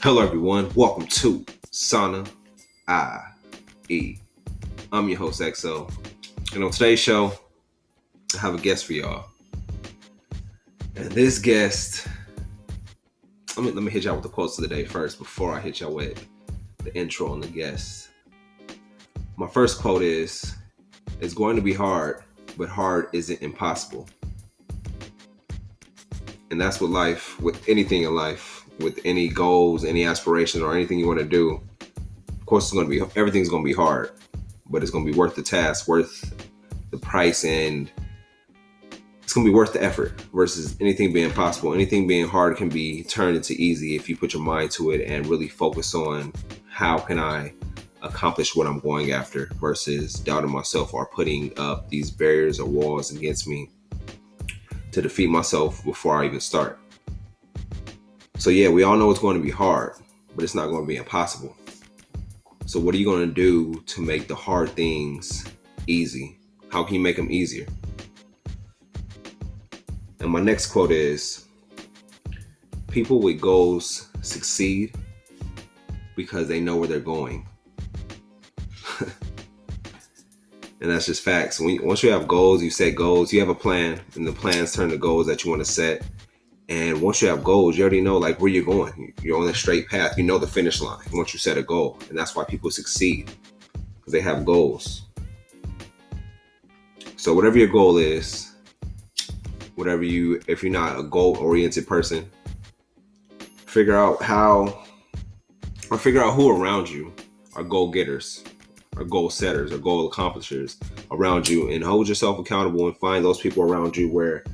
Hello everyone, welcome to Sauna IE. I'm your host XO, and on today's show, I have a guest for y'all. And this guest, let me hit y'all with the quotes of the day first before I hit y'all with the intro on the guest. My first quote is, "It's going to be hard, but hard isn't impossible." And that's with life, with anything in life, with any goals, any aspirations, or anything you want to do. Of course, everything's going to be hard, but it's going to be worth the task, worth the price, and it's going to be worth the effort versus anything being possible. Anything being hard can be turned into easy if you put your mind to it and really focus on how can I accomplish what I'm going after versus doubting myself or putting up these barriers or walls against me to defeat myself before I even start. So yeah, we all know it's going to be hard, but it's not going to be impossible. So what are you going to do to make the hard things easy? How can you make them easier? And my next quote is, "People with goals succeed because they know where they're going." And that's just facts. Once you have goals, you set goals, you have a plan, and the plans turn to goals that you want to set. And once you have goals, you already know like where you're going. You're on a straight path. You know the finish line once you set a goal. And that's why people succeed, because they have goals. So whatever your goal is, if you're not a goal-oriented person, figure out who around you are goal-getters, or goal setters, or goal accomplishers around you, and hold yourself accountable and find those people around you where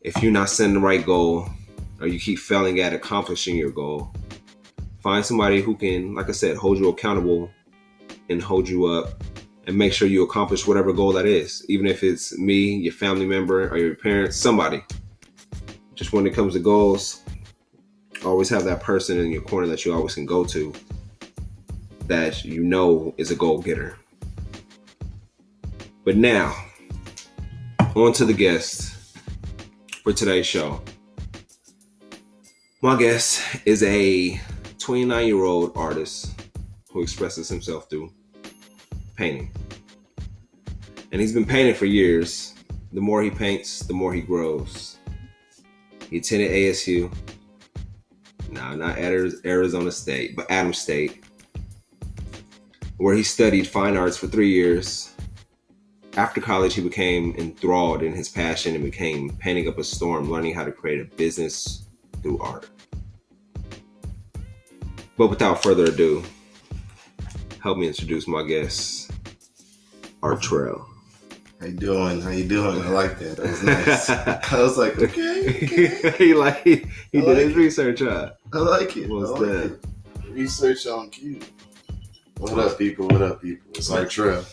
if you're not setting the right goal or you keep failing at accomplishing your goal, find somebody who can, like I said, hold you accountable and hold you up and make sure you accomplish whatever goal that is. Even if it's me, your family member, or your parents, somebody. Just when it comes to goals, always have that person in your corner that you always can go to that you know is a goal getter. But now, on to the guest for today's show. My guest is a 29-year-old artist who expresses himself through painting. And he's been painting for years. The more he paints, the more he grows. He attended ASU. No, not Arizona State, but Adams State, where he studied fine arts for 3 years. After college, he became enthralled in his passion and became painting up a storm, learning how to create a business through art. But without further ado, help me introduce my guest, Artrell. How you doing? I like that. That was nice. I was like, okay. he did his research, huh? I like it. What's that? Research on cue. What up, people? It's Artrell.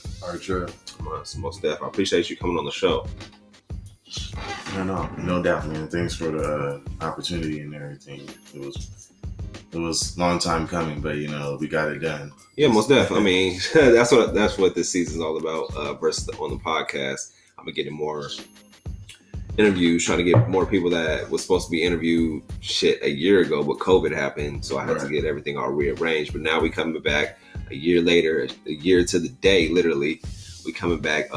Most definitely. I appreciate you coming on the show. No doubt, man. Thanks for the opportunity and everything. It was a long time coming, but we got it done. Yeah, most definitely. I mean, that's what this season's all about. Versus on the podcast, I'm gonna get more interviews, trying to get more people that was supposed to be interviewed a year ago, but COVID happened, so I had to get everything all rearranged. But now we coming back a year later, a year to the day, literally. We coming back,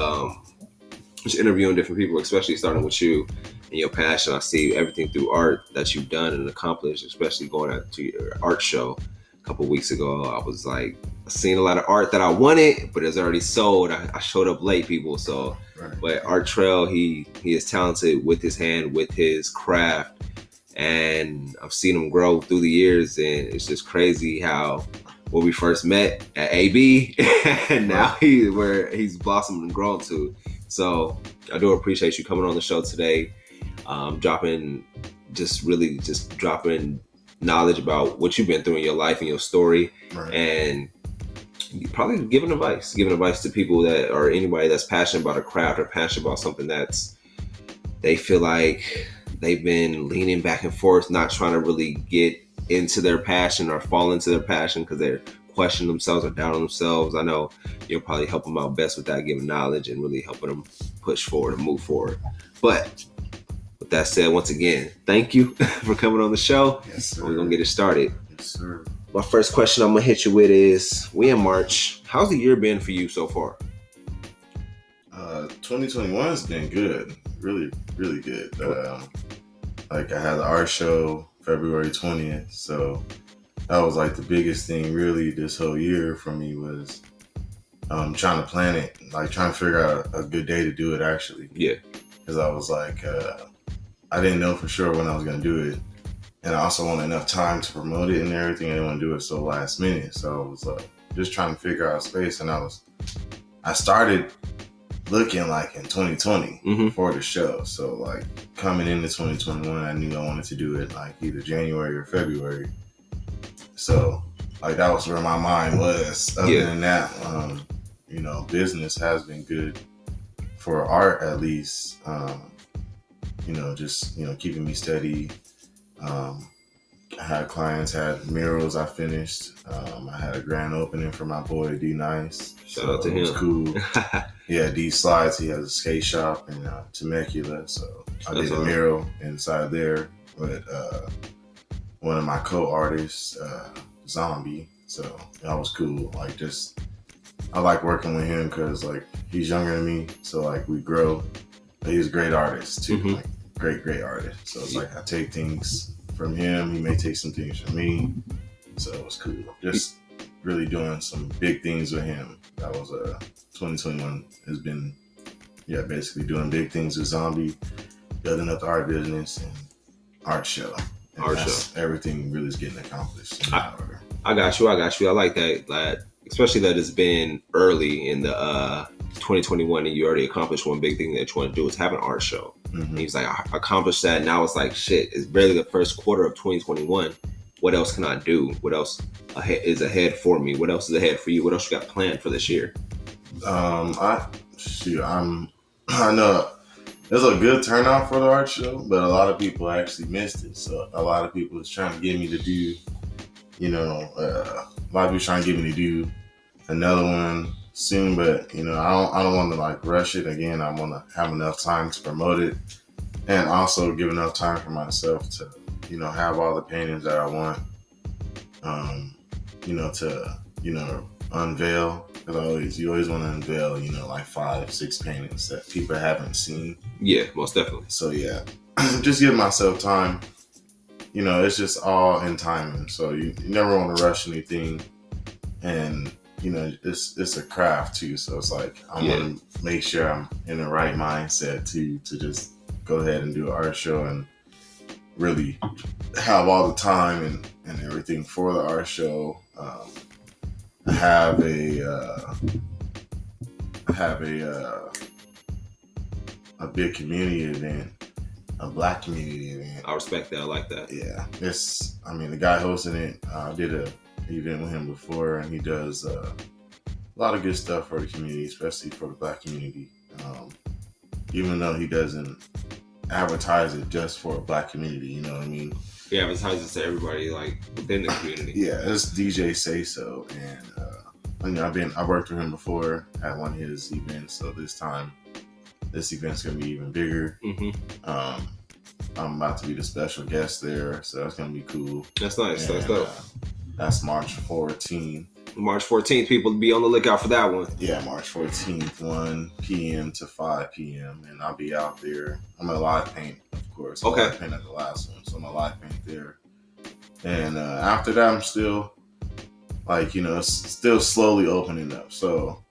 just interviewing different people, especially starting with you and your passion. I see everything through art that you've done and accomplished, especially going out to your art show a couple of weeks ago. I was like, I seen a lot of art that I wanted, but it's already sold. I showed up late, people. So, But Artrell, he is talented with his hand, with his craft, and I've seen him grow through the years, and it's just crazy how when we first met at AB, and now he's blossomed and grown to. So I do appreciate you coming on the show today, dropping knowledge about what you've been through in your life and your story, and probably giving advice to people that, or anybody that's passionate about a craft or passionate about something that's, they feel like they've been leaning back and forth, not trying to really get into their passion or fall into their passion because they're questioning themselves or doubting themselves. I know you'll probably help them out best with that, giving knowledge and really helping them push forward and move forward. But with that said, once again, thank you for coming on the show. Yes, sir. We're going to get it started. sir. My first question I'm gonna hit you with is: we in March. How's the year been for you so far? 2021 has been good, really, really good. Like I had the art show February 20th, so that was like the biggest thing really this whole year for me was trying to plan it, like trying to figure out a good day to do it actually. Yeah. Because I was like, I didn't know for sure when I was gonna do it, and I also wanted enough time to promote it and everything. I didn't want to do it so last minute, so I was just trying to figure out space, and I started looking like in 2020 for the show. So like coming into 2021, I knew I wanted to do it like either January or February. So like that was where my mind was. Other than that, business has been good for art at least. Just keeping me steady. I had clients, had murals I finished. I had a grand opening for my boy D Nice. Shout out to him. It was cool. Yeah, D Slides. He has a skate shop in Temecula, so I did a mural inside there with one of my co-artists, Zombie. So that was cool. Like I like working with him because like he's younger than me, so like we grow. But he's a great artist too, like great artist. So it's like I take things from him, he may take some things from me. So it was cool. Just really doing some big things with him. That was 2021 has been basically doing big things with Zombie, building up the art business and art show. And everything really is getting accomplished in that order. I got you. I like that, especially that it's been early in the 2021 and you already accomplished one big thing that you want to do is have an art show. He's like, I accomplished that. Now it's like, shit, it's barely the first quarter of 2021. What else can I do? What else is ahead for me? What else is ahead for you? What else you got planned for this year? I know there's a good turnout for the art show, but a lot of people actually missed it. So a lot of people is trying to get me to do, a lot of people trying to get me to do another one soon, but I don't want to like rush it again. I want to have enough time to promote it and also give enough time for myself to have all the paintings that I want to unveil, because you always want to unveil like 5-6 paintings that people haven't seen. Yeah, most definitely. So yeah, just give myself time. It's just all in timing, so you never want to rush anything, and it's a craft too, so it's like I want to make sure I'm in the right mindset to just go ahead and do an art show and really have all the time and everything for the art show. I have a big community event, a Black community event. I respect that. I like that. Yeah, the guy hosting it, I did a event with him before, and he does a lot of good stuff for the community, especially for the Black community. Even though he doesn't advertise it just for a Black community, you know what I mean? He advertises to everybody like within the community. Yeah, it's DJ Say So, and I worked with him before at one of his events, so this event's gonna be even bigger. I'm about to be the special guest there, so that's gonna be cool. That's nice. That's dope. That's March 14th. March 14th, people be on the lookout for that one. Yeah, March 14th, 1 p.m. to 5 p.m. And I'll be out there. I'm gonna live paint, of course. Okay. Live paint at the last one, so I'm gonna live paint there. And after that, I'm still still slowly opening up. So,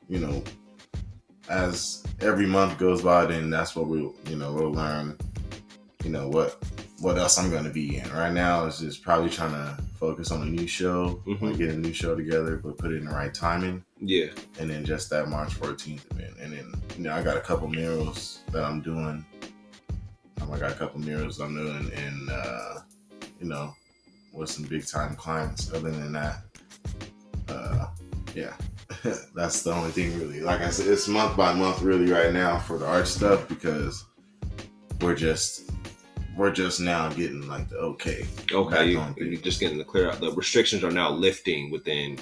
as every month goes by, then that's what we'll learn, what else I'm going to be in. Right now, it's just probably trying to focus on a new show, like get a new show together, but put it in the right timing. Yeah. And then just that March 14th event. And then, I got a couple murals that I'm doing. And, with some big time clients. Other than that, yeah, that's the only thing really. Like I said, it's month by month really right now for the art stuff, because we're just now getting like the okay. You're just getting the clear out. The restrictions are now lifting within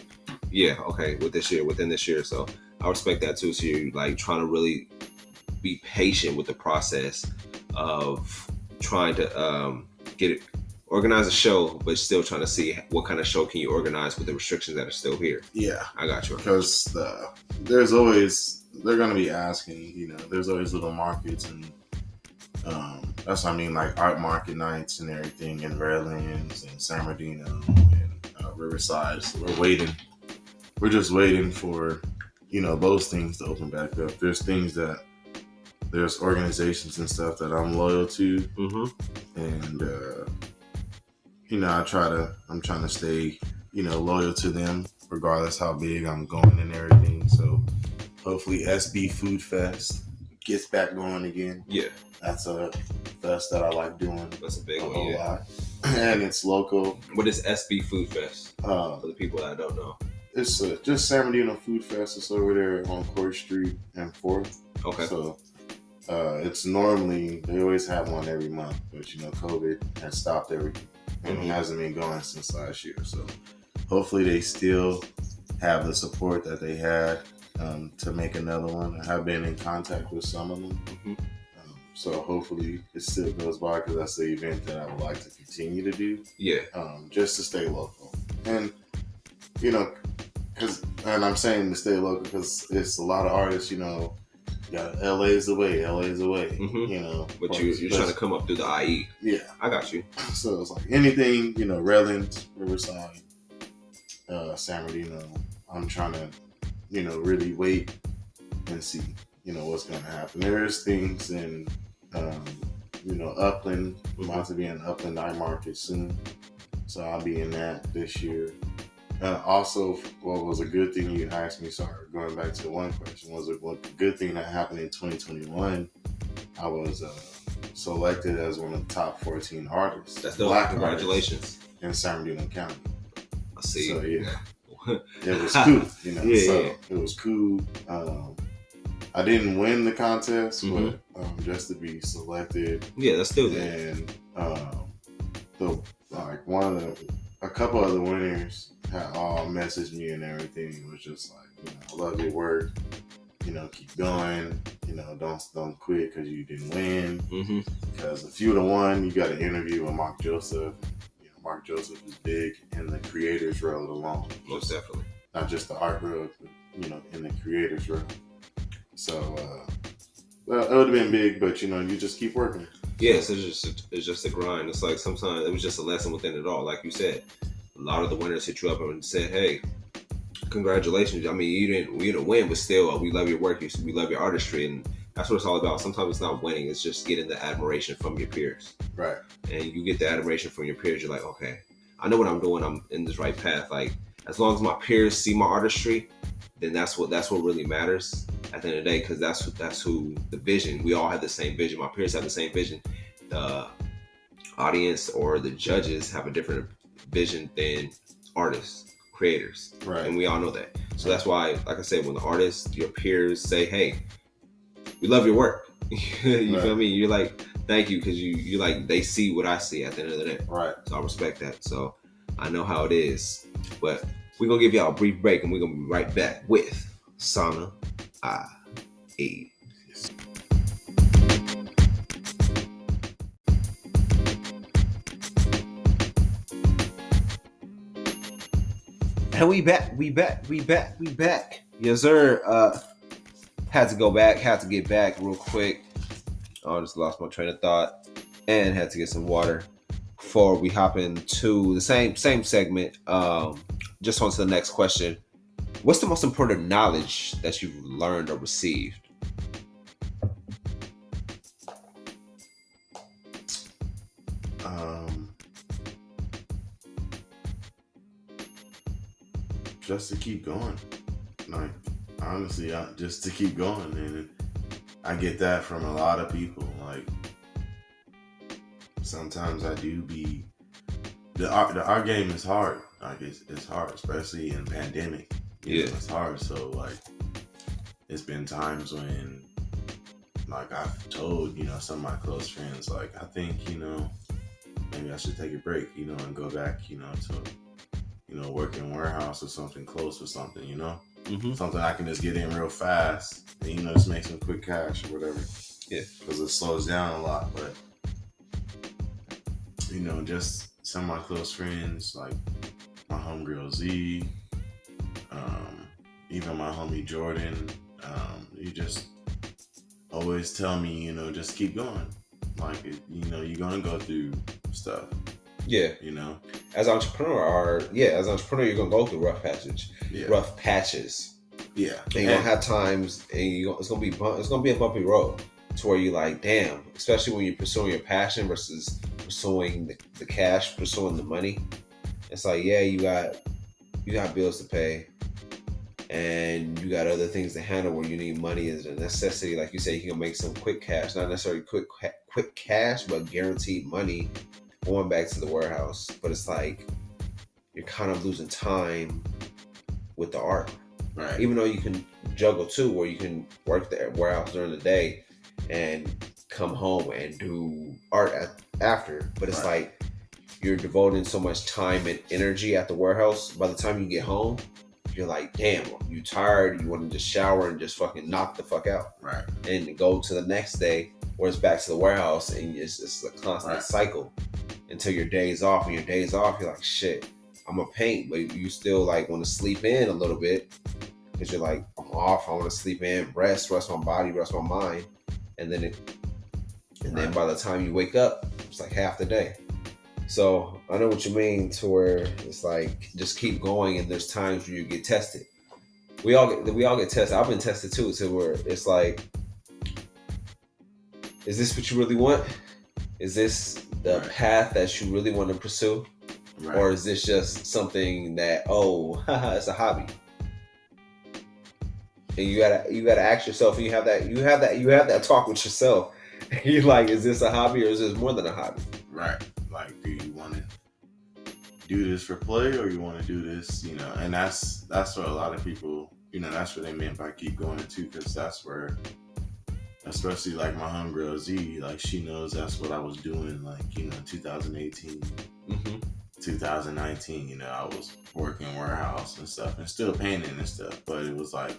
this year. So I respect that too. So you're like trying to really be patient with the process of trying to get it organize a show, but still trying to see what kind of show can you organize with the restrictions that are still here. Yeah, I got you. Because they're going to be asking, you know, there's always little markets, and that's what I mean, like art market nights and everything in Redlands and San Bernardino and Riverside. So we're just waiting for, you know, those things to open back up. There's organizations and stuff that I'm loyal to, and you know, I'm trying to stay, you know, loyal to them regardless how big I'm going and everything. So hopefully SB Food Fest gets back going again. Yeah, that's a fest that I like doing. That's a big one. Whole lot. And it's local. What is SB Food Fest? For the people that don't know, it's just San Bernardino Food Fest. It's over there on Court Street and 4th. Okay. So it's normally, they always have one every month, but you know, COVID has stopped everything, and it hasn't been going since last year. So hopefully they still have the support that they had to make another one. I have been in contact with some of them. So hopefully it still goes by, because that's the event that I would like to continue to do. Yeah. Just to stay local. And, you know, and I'm saying to stay local because it's a lot of artists, you know, got LA's away, you know. But you're trying to come up through the IE. Yeah. I got you. So it's like anything, you know, Redlands, Riverside, San Bernardino, I'm trying to, you know, really wait and see, you know, what's going to happen. There's things in, you know, Upland. I'm about to be in Upland Eye Market soon. So I'll be in that this year. Also, what was a good thing you asked me, sorry, going back to one question, was a good thing that happened in 2021. I was selected as one of the top 14 artists. That's dope. Congratulations. In San Bernardino County. I see. So, yeah. It was cool, you know. It was cool. I didn't win the contest, but just to be selected. Yeah, that's still good. And a couple of the winners had all messaged me and everything. It was just like, you know, I love your work. You know, keep going. You know, don't quit because you didn't win. Because if you would have won, you got an interview with Mark Joseph. You know, Mark Joseph is big in the creators road alone. Most definitely. Not just the art road, but, you know, in the creators road. So, well, it would have been big, but, you know, you just keep working. Yeah, so it's just a grind. It's like sometimes it was just a lesson within it all. Like you said, a lot of the winners hit you up and said, "Hey, congratulations. I mean, you didn't win, but still, we love your work. We love your artistry." And that's what it's all about. Sometimes it's not winning. It's just getting the admiration from your peers. Right. And you get the admiration from your peers. You're like, okay, I know what I'm doing. I'm in this right path. Like, as long as my peers see my artistry, then that's what really matters at the end of the day, because that's who the vision. We all have the same vision. My peers have the same vision. The audience or the judges have a different vision than artists, creators. Right. And we all know that. So that's why, like I said, when the artists, your peers say, "Hey, we love your work," you feel me? You're like, "Thank you," because you like, they see what I see at the end of the day. Right. So I respect that. So I know how it is. But we're gonna give y'all a brief break, and we're gonna be right back with Sauna IE. And we back. Yes, sir. Had to get back real quick. I just lost my train of thought and had to get some water before we hop into the same segment. Just on to the next question. What's the most important knowledge that you've learned or received? Just to keep going. Like, honestly, just to keep going. And I get that from a lot of people. Like, sometimes I do be... The art game is hard. Like, it's hard, especially in pandemic. You know, it's hard. So, like, it's been times when, like, I've told, you know, some of my close friends, like, I think, you know, maybe I should take a break, you know, and go back, you know, to, you know, work in a warehouse or something close or something, you know? Something I can just get in real fast and, you know, just make some quick cash or whatever. Yeah. Because it slows down a lot. But, you know, just some of my close friends, like my homegirl Z, even my homie Jordan, you just always tell me, you know, just keep going. Like, you know, you're gonna go through stuff. Yeah. You know, as an entrepreneur, you're gonna go through rough patches. Yeah. And you're gonna have times, and it's gonna be a bumpy road to where you like, damn. Especially when you're pursuing your passion versus pursuing the cash, pursuing the money. It's like, yeah, you got bills to pay, and you got other things to handle where you need money as a necessity. Like you say, you can make some quick cash, not necessarily quick cash, but guaranteed money going back to the warehouse. But it's like you're kind of losing time with the art. Right. Even though you can juggle too, where you can work the warehouse during the day and come home and do art after. But it's like you're devoting so much time and energy at the warehouse. By the time you get home, you're like, damn, you tired. You want to just shower and just fucking knock the fuck out. Right. And go to the next day where it's back to the warehouse, and it's just a constant cycle until your day's off. And your day's off, you're like, shit, I'm gonna paint, but you still like want to sleep in a little bit because you're like, I'm off. I want to sleep in, rest my body, rest my mind, and then then by the time you wake up, it's like half the day. So I know what you mean, to where it's like just keep going, and there's times where you get tested. We all get tested. I've been tested too, to where it's like, is this what you really want? Is this the path that you really want to pursue? Right. Or is this just something that, it's a hobby? And you gotta ask yourself, and you have that talk with yourself. You're like, is this a hobby, or is this more than a hobby? Right. Like, do you want to do this for play, or you want to do this, you know? And that's what a lot of people, you know, that's what they meant by keep going too, because that's where, especially like my homegirl Z, like she knows that's what I was doing, like, you know, 2018. 2019, you know, I was working warehouse and stuff and still painting and stuff, but it was like,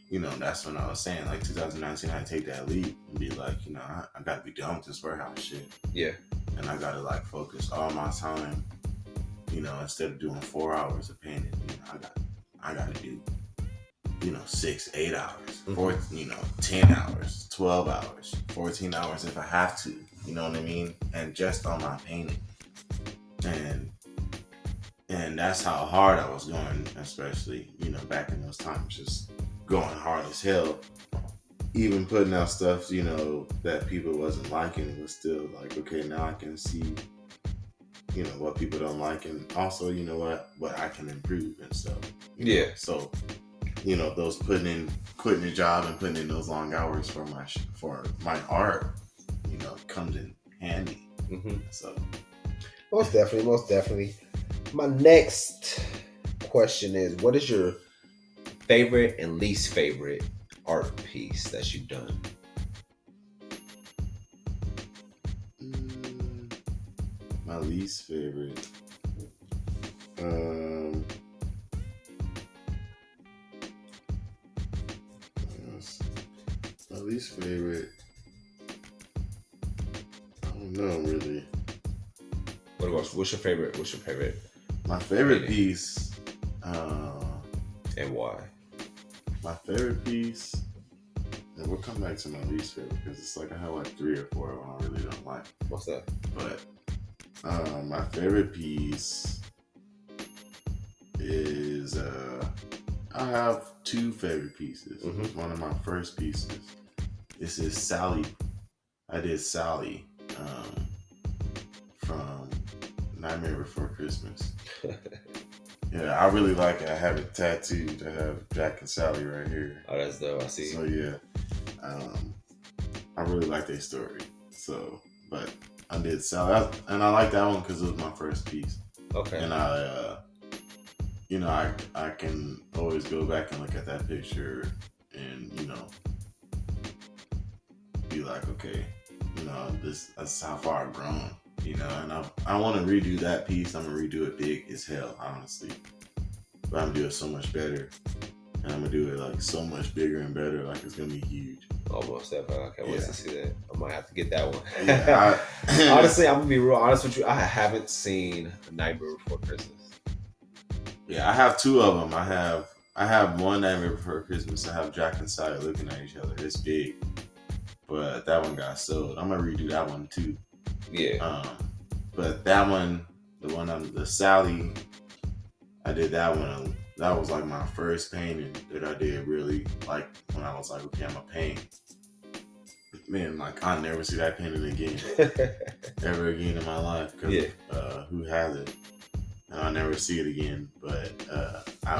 you know, that's when I was saying, like, 2019, I take that leap and be like, you know, I gotta be done with this warehouse shit. Yeah. And I gotta like focus all my time, you know, instead of doing 4 hours of painting, you know, I gotta do, you know, 6, 8 hours, 14, you know, 10 hours, 12 hours, 14 hours if I have to, you know what I mean? And just on my painting. And that's how hard I was going, especially, you know, back in those times, just going hard as hell. Even putting out stuff, you know, that people wasn't liking, it was still like, okay, now I can see, you know, what people don't like, and also, you know, what I can improve and stuff. Yeah. So, you know, those quitting the job and putting in those long hours for my art, you know, comes in handy. So. Most definitely. My next question is, what is your favorite and least favorite art piece that you've done? My least favorite. My least favorite. I don't know, really. What's your favorite? My favorite piece. And why? My favorite piece. And we'll come back to my least favorite, because it's like I have like 3 or 4 of them I really don't like. What's that? But my favorite piece is I have 2 favorite pieces. One of my first pieces. This is Sally. I did Sally from Nightmare Before Christmas. Yeah, I really like it. I have it tattooed. I have Jack and Sally right here. Oh, that's dope. I see. So yeah, I really like their story. So, but I did Sally, and I like that one because it was my first piece. Okay. And you know, I can always go back and look at that picture and, you know, be like, okay, you know, that's how far I've grown. You know, and I want to redo that piece. I'm going to redo it big as hell, honestly. But I'm going to do it so much better. And I'm going to do it like so much bigger and better. Like, it's going to be huge. Almost definitely. I can't wait to see that. I might have to get that one. Yeah, Honestly, I'm gonna be real honest with you. I haven't seen A Nightmare Before Christmas. Yeah, I have two of them. I have one Nightmare Before Christmas. I have Jack and Sally looking at each other. It's big, but that one got sold. I'm gonna redo that one too. Yeah. But that one, the Sally, I did that one. That was like my first painting that I did really like when I was like, okay, I'm gonna paint. Man, like I'll never see that painting again, ever again in my life. Cause who has it? And I'll never see it again. But I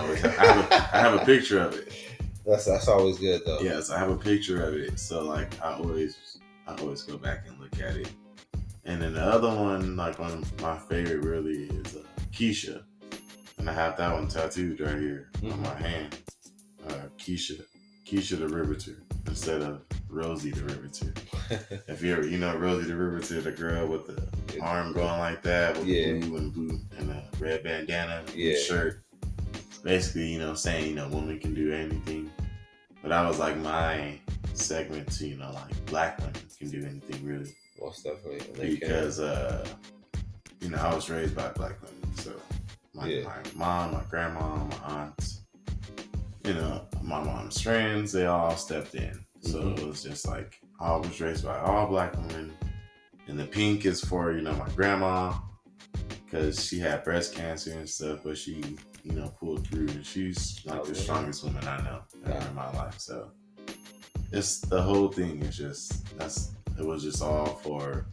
have a picture of it. That's always good though. Yes, I have a picture of it. So like I always go back and look at it. And then the other one, like one of my favorite really is Keisha. And I have that one tattooed right here on my hand. Keisha the Riveter instead of Rosie the Riveter. If you ever, Rosie the Riveter, the girl with the arm going like that with the blue and a red bandana and shirt. Basically, saying, women can do anything. But that was like my segment to, like black women can do anything really. Most definitely. Because, I was raised by black women. So my mom, my grandma, my aunts, my mom's friends, they all stepped in. So it was just like, I was raised by all black women. And the pink is for, my grandma, because she had breast cancer and stuff, but she, pulled through. And she's like the strongest woman I know ever in my life. So it's the whole thing is just, it was just all for,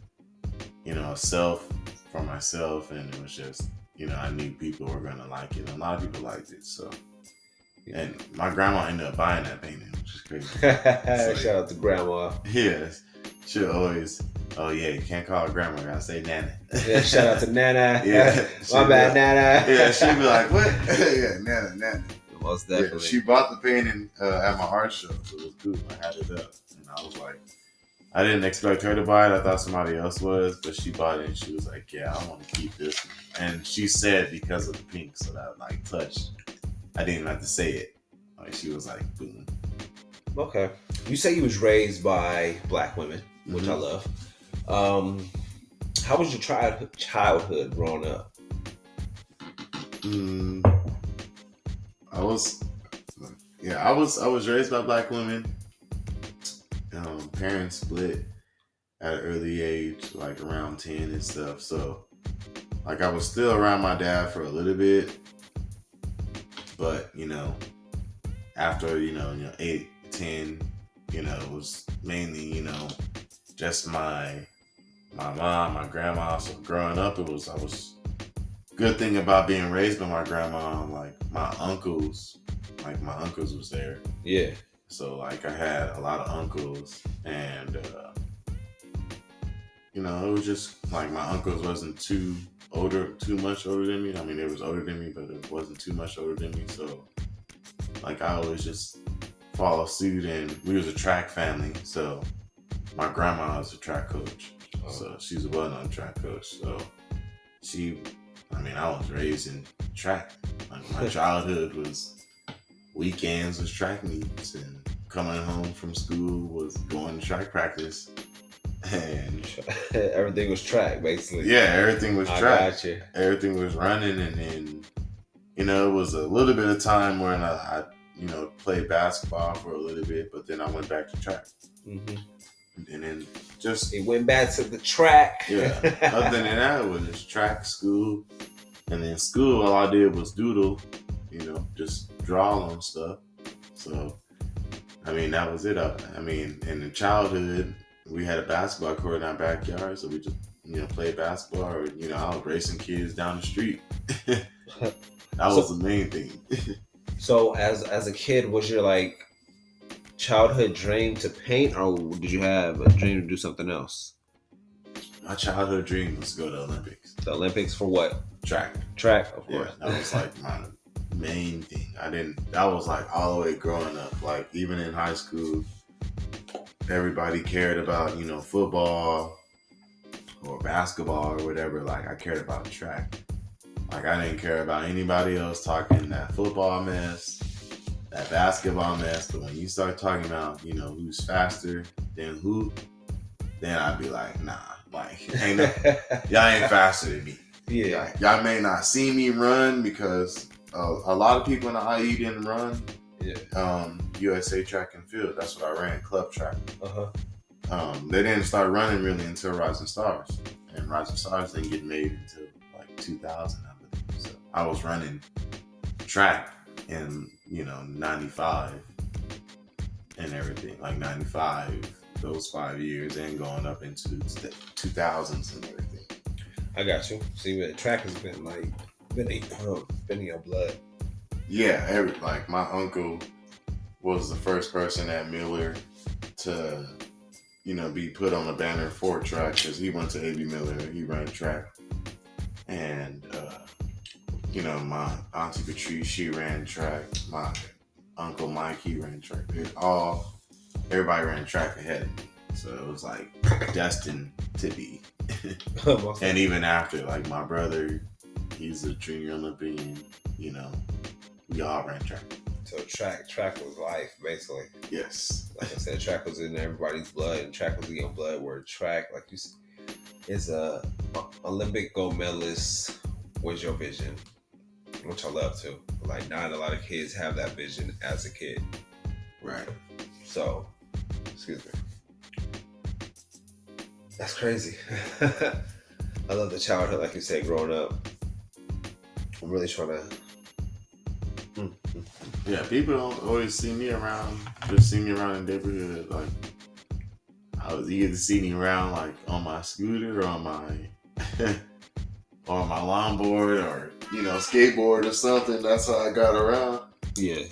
for myself. And it was just, I knew people were going to like it. And a lot of people liked it. So, and my grandma ended up buying that painting, which is crazy. Shout out to grandma. Yes. She always, you can't call her grandma, you gotta say Nana. Yeah, shout out to Nana. Yeah. My bad, Nana. Yeah, she'd be like, what? Yeah, Nana. Most definitely. Yeah, she bought the painting at my art show, so it was cool. I had it up. And I was like, I didn't expect her to buy it. I thought somebody else was, but she bought it and she was like, yeah, I want to keep this one. And she said because of the pink, so that like touched. I didn't even have to say it. Like she was like, boom. Okay. You say you was raised by black women, which I love. How was your childhood growing up? I was raised by black women. Parents split at an early age, like around 10 and stuff. So, like I was still around my dad for a little bit, but after 8, 10, it was mainly just my mom, my grandma. So growing up, I was good thing about being raised by my grandma. Like my uncles was there. Yeah. So like I had a lot of uncles, and it was just like my uncles wasn't too much older than me. I mean, they was older than me, but it wasn't too much older than me. So like I always just follow suit, and we was a track family. So my grandma was a track coach. So she's a well-known track coach. So I was raised in track. Like my childhood was weekends was track meets, and coming home from school was going to track practice. And everything was track, basically. Yeah, everything was track. Got you. Everything was running, and then it was a little bit of time when I played basketball for a little bit, but then I went back to track. Mm-hmm. And then just it went back to the track. Yeah. Other than that, it was just track, school, and then school. All I did was doodle, just draw on stuff. So, that was it. In the childhood, we had a basketball court in our backyard, so we just played basketball. Or I was racing kids down the street. That was the main thing. So, as a kid, was your childhood dream to paint, or did you have a dream to do something else? My childhood dream was to go to the Olympics. The Olympics for what? Track, of course. That was my main thing. That was all the way growing up. Even in high school, everybody cared about, football or basketball or whatever. I cared about track. I didn't care about anybody else talking that football mess that basketball mess. But when you start talking about, who's faster than who, then I'd be like, nah, like, y'all ain't faster than me. Yeah. Y'all may not see me run because a lot of people in the IE didn't run. Yeah. USA track and field. That's what I ran, club track. Uh-huh. They didn't start running really until Rising Stars. And Rising Stars didn't get made until like 2000, I believe. So I was running track in, 95 and everything. Like 95, those 5 years, and going up into the 2000s and everything. I got you. See, the track has been in your blood. Yeah, like my uncle was the first person at Miller to, be put on a banner for track because he went to A.B. Miller. He ran track, and my auntie Patrice, she ran track. My uncle Mike, he ran track. Everybody ran track ahead of me, so it was like destined to be. And even after, like my brother, he's a junior Olympian. We all ran track. So track was life, basically. Yes. Like I said, track was in everybody's blood, and track was in your blood. Where track, like you said, is a Olympic gold medalist was your vision, which I love too. Like not a lot of kids have that vision as a kid. Right. So, excuse me. That's crazy. I love the childhood, like you said, growing up. I'm really trying to. Yeah, people don't always see me around. Just see me around in the neighborhood. Like I was either see me around like on my scooter or on my or my longboard or skateboard or something. That's how I got around. Yeah.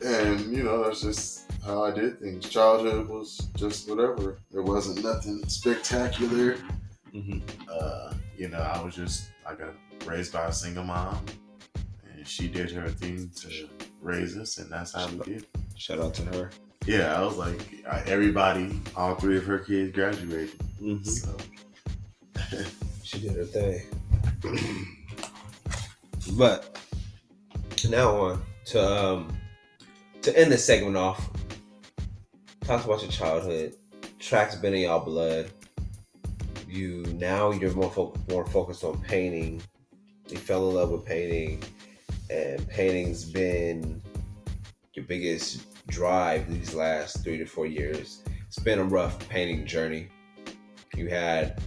And that's just how I did things. Childhood was just whatever. There wasn't nothing spectacular. Mm-hmm. I got raised by a single mom, and she did her thing to raise us, and that's how we did. Shout out to her. Yeah, I was like, all 3 of her kids graduated. Mm-hmm. So she did her thing. But now on to end this segment off, talk about your childhood. Track's been in y'all blood. You're more focused on painting. You fell in love with painting, and painting's been your biggest drive these last 3 to 4 years. It's been a rough painting journey. You had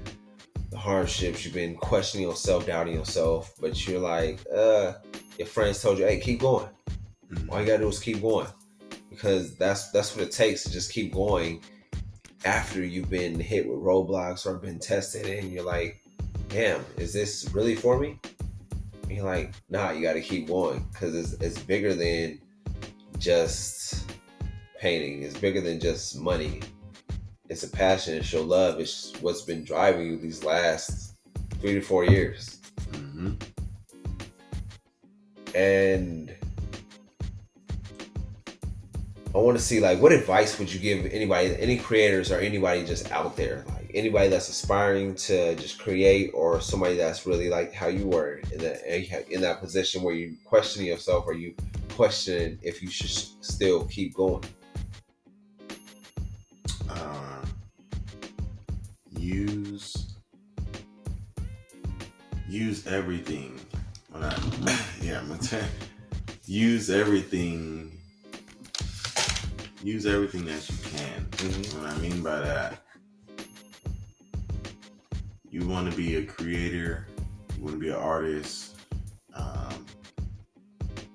the hardships. You've been questioning yourself, doubting yourself, but you're like, your friends told you, hey, keep going. All you gotta do is keep going, because that's what it takes to just keep going after you've been hit with roadblocks or been tested, and you're like, damn, is this really for me? And you're like, nah, you gotta keep going, because it's bigger than just painting. It's bigger than just money. It's a passion. It's your love. It's what's been driving you these last 3 to 4 years. Mm-hmm. And I want to see, like, what advice would you give anybody, any creators or anybody just out there, like anybody that's aspiring to just create, or somebody that's really like how you were in that position where you question yourself, or you question if you should still keep going? Use everything. Use everything. Use everything that you can. Mm-hmm. What I mean by that, you want to be a creator, you want to be an artist.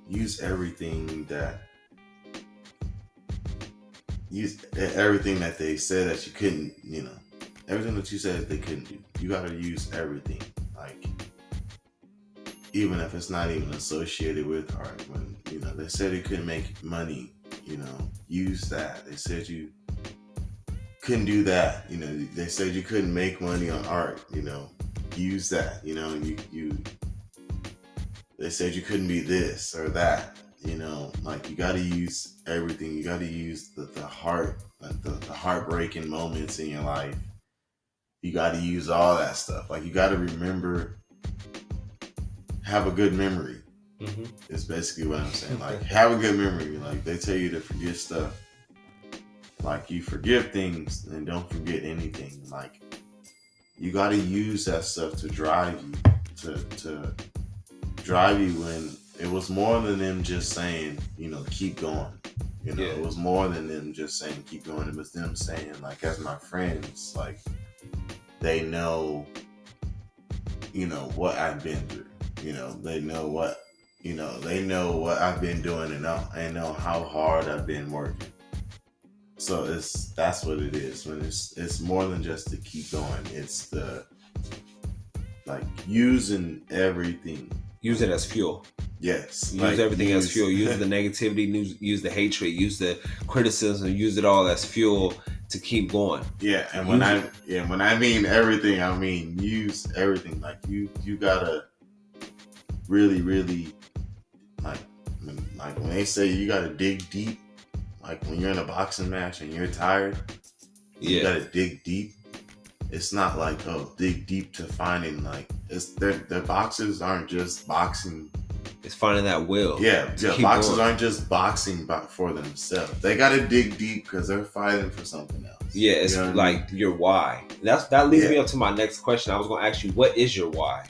Use everything that they said that you couldn't. Everything that you said that they couldn't do. You got to use everything. Like, even if it's not even associated with art. When they said you couldn't make money. Use that. They said you couldn't do that. They said you couldn't make money on art. Use that. They said you couldn't be this or that. Like, you got to use everything. You got to use the heart, like the heartbreaking moments in your life. You got to use all that stuff. Like, you got to remember, have a good memory. Mm-hmm. It's basically what I'm saying. Like, have a good memory. Like, they tell you to forget stuff. Like, you forgive things and don't forget anything. Like, you got to use that stuff to drive you, to drive you when it was more than them just saying, you know, keep going. You know, it was more than them just saying keep going. It was them saying, like, as my friends, like, they know, you know, what I've been through. You know, they know what, you know, they know what I've been doing, and I know how hard I've been working. So that's what it is. When it's more than just to keep going. It's the, like, using everything. Use it as fuel. Yes. Use everything as fuel. Use the negativity, use the hatred, use the criticism, use it all as fuel to keep going. Yeah, and when I mean everything, I mean use everything. Like, you gotta really, really, like when they say you gotta dig deep, like when you're in a boxing match and you're tired, you gotta dig deep. It's not like, oh, dig deep to finding, like, it's the boxers aren't just boxing. It's finding that will. Yeah. Boxers aren't just boxing for themselves. They gotta dig deep because they're fighting for something else. Yeah, it's like your why. That leads me up to my next question. I was gonna ask you, what is your why?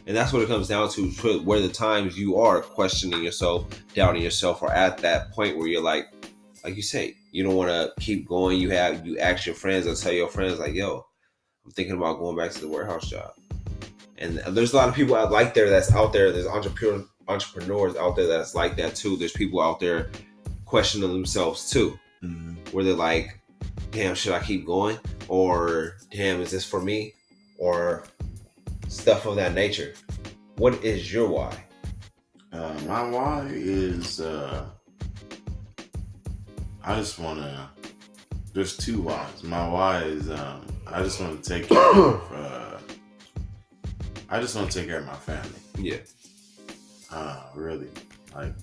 And that's what it comes down to, where the times you are questioning yourself, doubting yourself, or at that point where you're like you say, you don't want to keep going. You ask your friends or tell your friends, like, yo, I'm thinking about going back to the warehouse job. And there's a lot of people out there that's out there. There's entrepreneurs out there that's like that too. There's people out there questioning themselves too, where they're like, damn, should I keep going? Or damn, is this for me? Or stuff of that nature. What is your why? My why is I just want to, there's two whys. My why is I just want to take care of my family. Yeah. Really, like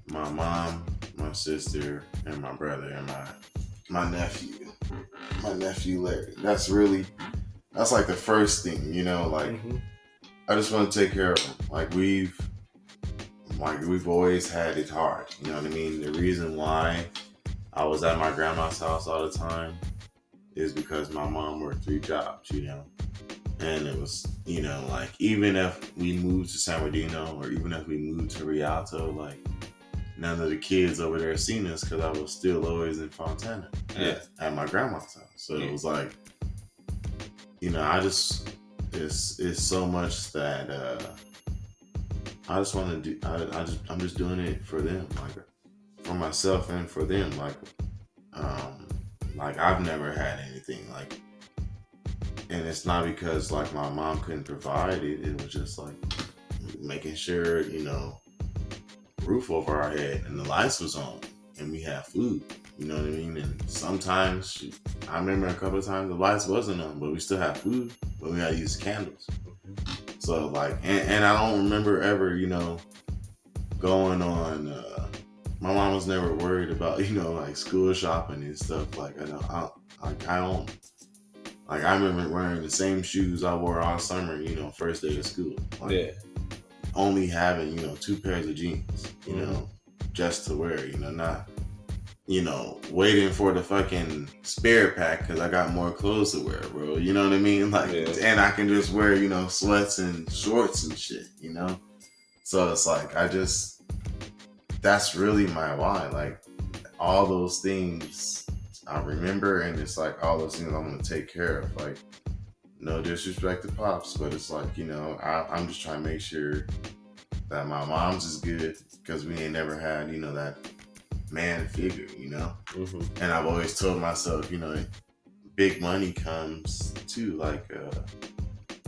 my mom, my sister, and my brother, and my nephew. My nephew Larry. That's like the first thing, you know, like I just want to take care of them. Like we've always had it hard, you know what I mean? The reason why I was at my grandma's house all the time is because my mom worked 3 jobs, you know? And it was, you know, like, even if we moved to San Bernardino or even if we moved to Rialto, like, none of the kids over there seen us because I was still always in Fontana at my grandma's house. So it was like, you know, it's so much that I just want to do. I'm just doing it for them, like for myself and for them. Like I've never had anything, like, and it's not because like my mom couldn't provide it. It was just like making sure, you know, roof over our head and the lights was on and we had food. You know what I mean? And sometimes I remember a couple of times the lights wasn't on, but we still had food, but we had to use candles. So like, and I don't remember ever, you know, going on, my mom was never worried about, you know, like school shopping and stuff. Like, I remember wearing the same shoes I wore all summer, you know, first day of school. Like, only having, you know, 2 pairs of jeans, you know, just to wear, you know, not, you know, waiting for the fucking spare pack because I got more clothes to wear, bro. You know what I mean? Like, and I can just wear, you know, sweats and shorts and shit, you know? So it's like, that's really my why. Like, all those things I remember, and it's like all those things I'm going to take care of. Like, no disrespect to Pops, but it's like, you know, I'm just trying to make sure that my mom's is good because we ain't never had, you know, that man figure, you know? And I've always told myself, you know, big money comes too. Like,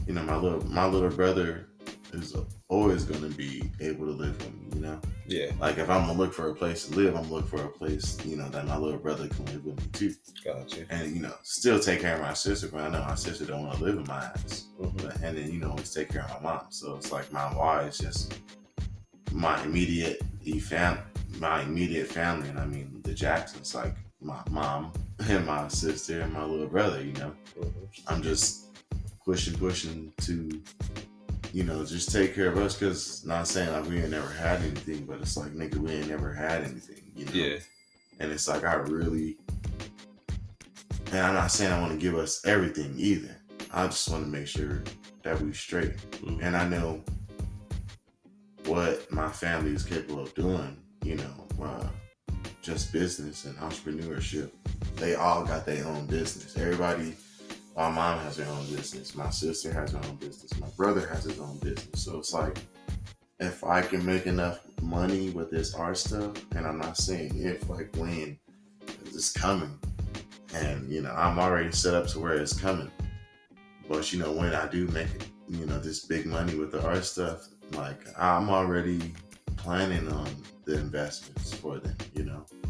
you know, my little brother is always going to be able to live with me, you know? Yeah. Like, if I'm going to look for a place to live, I'm going to look for a place, you know, that my little brother can live with me too. Gotcha. And, you know, still take care of my sister, but I know my sister don't want to live in my house. And then, you know, always take care of my mom. So it's like my why is just my immediate family, and I mean the Jacksons, like my mom and my sister and my little brother, you know. I'm just pushing to just take care of us, because not saying like we ain't never had anything, but it's like, nigga, we ain't never had anything, Yeah. And it's like, and I'm not saying I want to give us everything either. I just want to make sure that we straight. Mm-hmm. And I know what my family is capable of doing, just business and entrepreneurship. They all got their own business. Everybody, my mom has her own business. My sister has her own business. My brother has his own business. So it's like, if I can make enough money with this art stuff, and I'm not saying if, like when, it's coming. And, I'm already set up to where it's coming. But, when I do make, this big money with the art stuff, like, I'm already planning on the investments for them,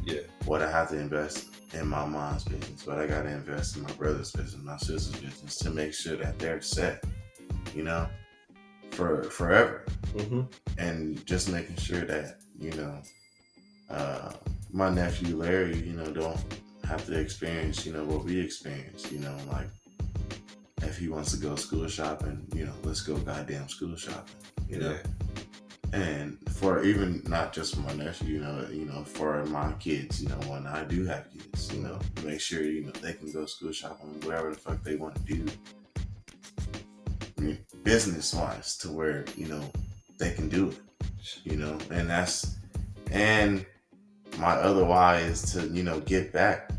Yeah. What I have to invest in my mom's business, what I got to invest in my brother's business, my sister's business, to make sure that they're set, for forever. Mm-hmm. And just making sure that, my nephew Larry, don't have to experience, what we experienced, like, if he wants to go school shopping, let's go goddamn school shopping, Yeah. And for even not just for my nephew, for my kids, when I do have kids, make sure, they can go school shopping, whatever the fuck they want to do, business wise, to where, they can do it, and my other why is to, get back.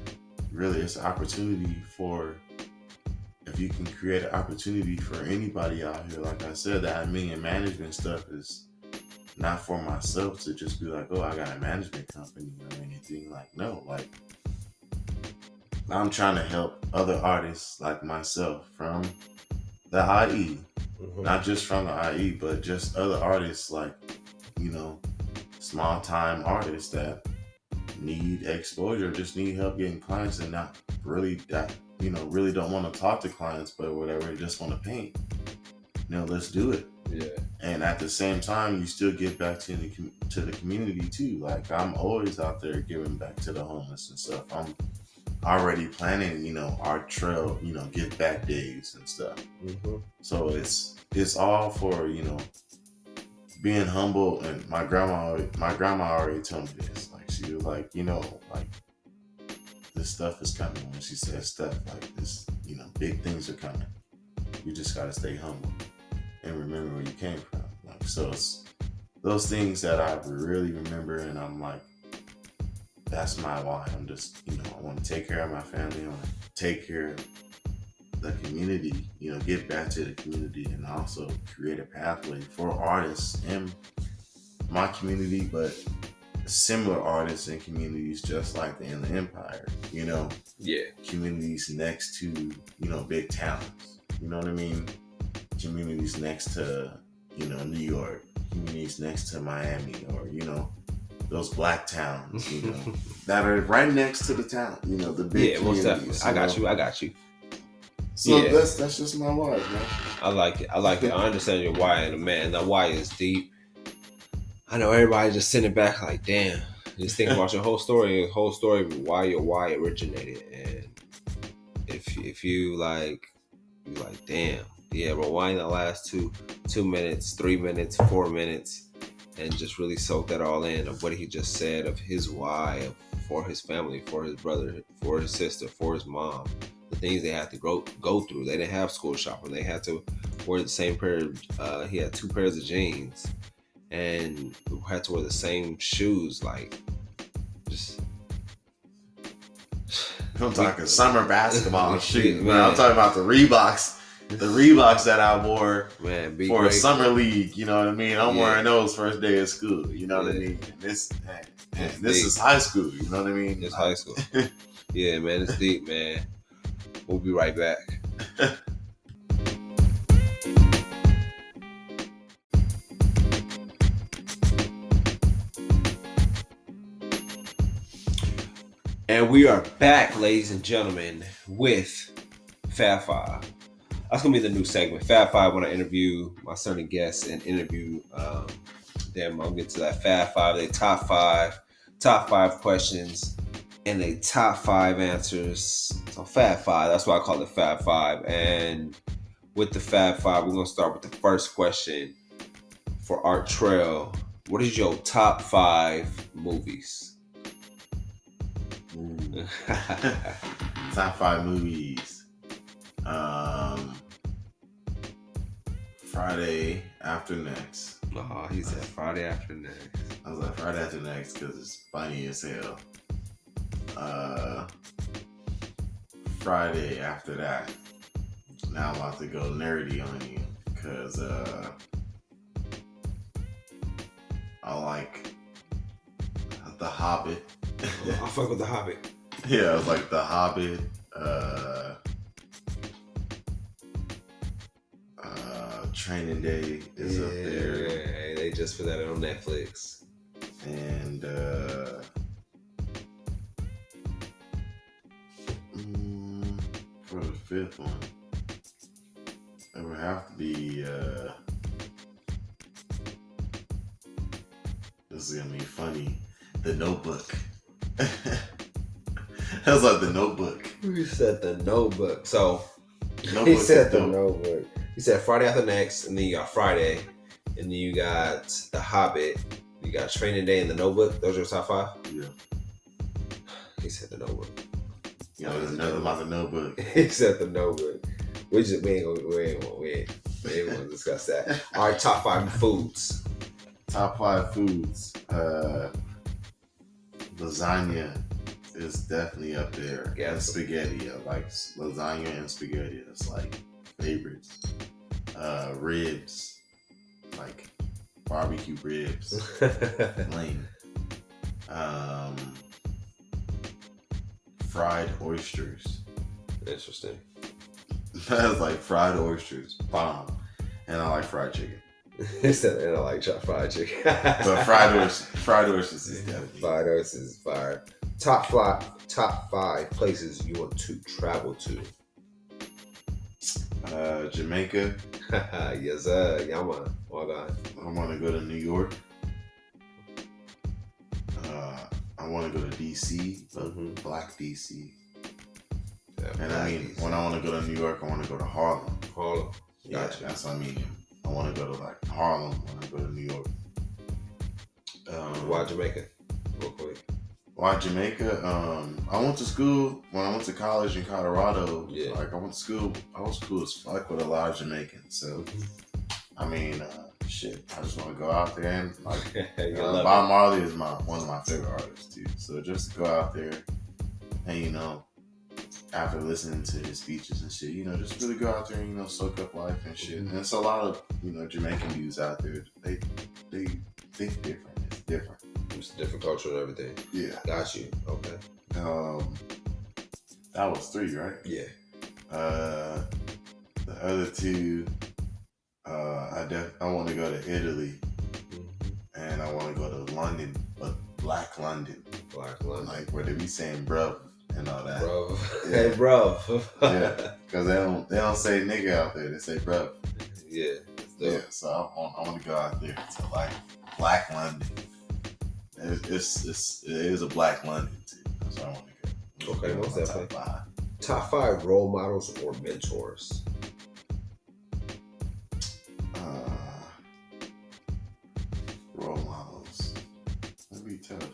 Really, it's an opportunity for, if you can create an opportunity for anybody out here, like I said, that management stuff is not for myself to just be like, oh, I got a management company or anything. Like, no, like, I'm trying to help other artists like myself from the IE, not just from the IE, but just other artists, like, small time artists that need exposure, just need help getting clients, and not really that, really don't want to talk to clients, but whatever, just want to paint. Let's do it. Yeah. And at the same time, you still give back to the community too. Like, I'm always out there giving back to the homeless and stuff. I'm already planning, Artrell, give back days and stuff. Mm-hmm. So it's all for, being humble. And my grandma already told me this. Like, she was like, like, this stuff is coming. When she says stuff like this, big things are coming. You just gotta stay humble and remember where you came from. Like, so it's those things that I really remember, and I'm like, that's my why. I'm just, I want to take care of my family. I want to take care of the community, give back to the community, and also create a pathway for artists in my community, but similar artists and communities just like the Inland Empire, Yeah. Communities next to, big towns, you know what I mean? Communities next to, New York, communities next to Miami, or, those black towns, that are right next to the town, the big communities. Most definitely. I got you. So yeah. That's just my why, man. I like it. I understand your why, and man, that why is deep. I know everybody just sitting back like, damn, just think about your whole story of why your why originated. And if you like, damn, yeah, but why in the last 2 minutes, 3 minutes, 4 minutes, and just really soak that all in of what he just said, of his why, for his family, for his brother, for his sister, for his mom, the things they had to go through. They didn't have school shopping. They had to wear the same pair. He had 2 pairs of jeans, and had to wear the same shoes. Like, just. I'm talking summer basketball shoes, man. I'm talking about the Reeboks. The Reeboks that I wore for a summer league, you know what I mean? I'm wearing those first day of school, you know what I mean? This is high school, you know what I mean? It's high school. Yeah, man, it's deep, man. We'll be right back. And we are back, ladies and gentlemen, with Fab Five. That's gonna be the new segment, Fab Five. When I interview my certain guests and interview them, I'll get to that Fab Five. They top five questions, and they top 5 answers. So Fab Five. That's why I call it Fab Five. And with the Fab Five. We're gonna start with the first question for Artrell. What is your top 5 movies? Top 5 movies. Friday After Next. Oh, he said Friday After Next. I was like Friday After Next because it's funny as hell. Friday After That. Now I'm about to go nerdy on you because I like The Hobbit. I fuck with The Hobbit. Yeah, I was like The Hobbit. Training Day is up there. Yeah, they just put that on Netflix. And for the 5th one, it would have to be. This is gonna be funny. The Notebook. That was like The Notebook. You said The Notebook. So Notebook he said The Notebook. He said Friday After Next, and then you got Friday, and then you got The Hobbit, you got Training Day and The Notebook. Those are your top 5? Yeah. He said The Notebook. Yeah, there's nothing about The Notebook. He said The Notebook. We ain't gonna discuss that. All right, top 5 foods. Top 5 foods. Lasagna is definitely up there. Yeah. And spaghetti. I like lasagna and spaghetti. It's like favorites. Ribs. Like barbecue ribs. Plain. Fried oysters. Interesting. That's like fried oysters. Bomb. And I like fried chicken. He said, and I like fried chicken. But fried oysters is definitely. Fried oysters is fire. Top 5 places you want to travel to. Jamaica. Yes, sir. Yeah, man. Well done. I want to go to New York. I want to go to DC, but Black DC. Yeah, and I mean, DC. When I want to go to New York, I want to go to Harlem. Harlem. Gotcha. Yeah, that's what I mean. I want to go to like Harlem when I go to New York. Why Jamaica? Real quick. Why Jamaica? I went to school when I went to college in Colorado. Yeah. Like I went to school. I was cool as fuck with a lot of Jamaicans. So, I mean, shit. I just want to go out there and like. Bob Marley is one of my favorite artists too. So just to go out there and after listening to his speeches and shit, just really go out there and soak up life and shit. And it's a lot of Jamaican dudes out there. They think different. It's different. It's a different culture and everything. Yeah. Got you. Okay. That was 3, right? Yeah. The other 2, I want to go to Italy, and I want to go to London, but Black London. Black London. Like where they be saying bruv and all that. Bruv. Yeah. Hey, bruv. Yeah. Because they don't say nigga out there. They say bruv. Yeah. Yeah. So I want to go out there to like Black London. It is a Black London too. That's where I want to go. Okay, most definitely. Top 5 role models or mentors. Role models. That'd be tough.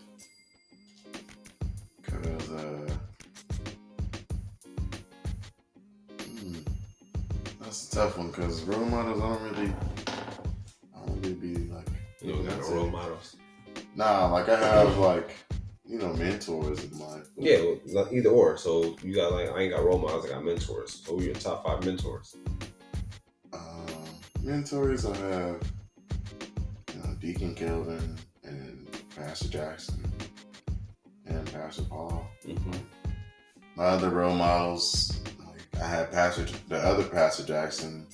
Cause that's a tough one. Cause role models, I don't really be like. You don't got no role models. Nah, like I have like mentors in life. Yeah, well, either or. So you got I ain't got role models. I got mentors. So who are your top 5 mentors? Mentors, I have Deacon Kelvin and Pastor Jackson and Pastor Paul. My other role models, I had the other Pastor Jackson.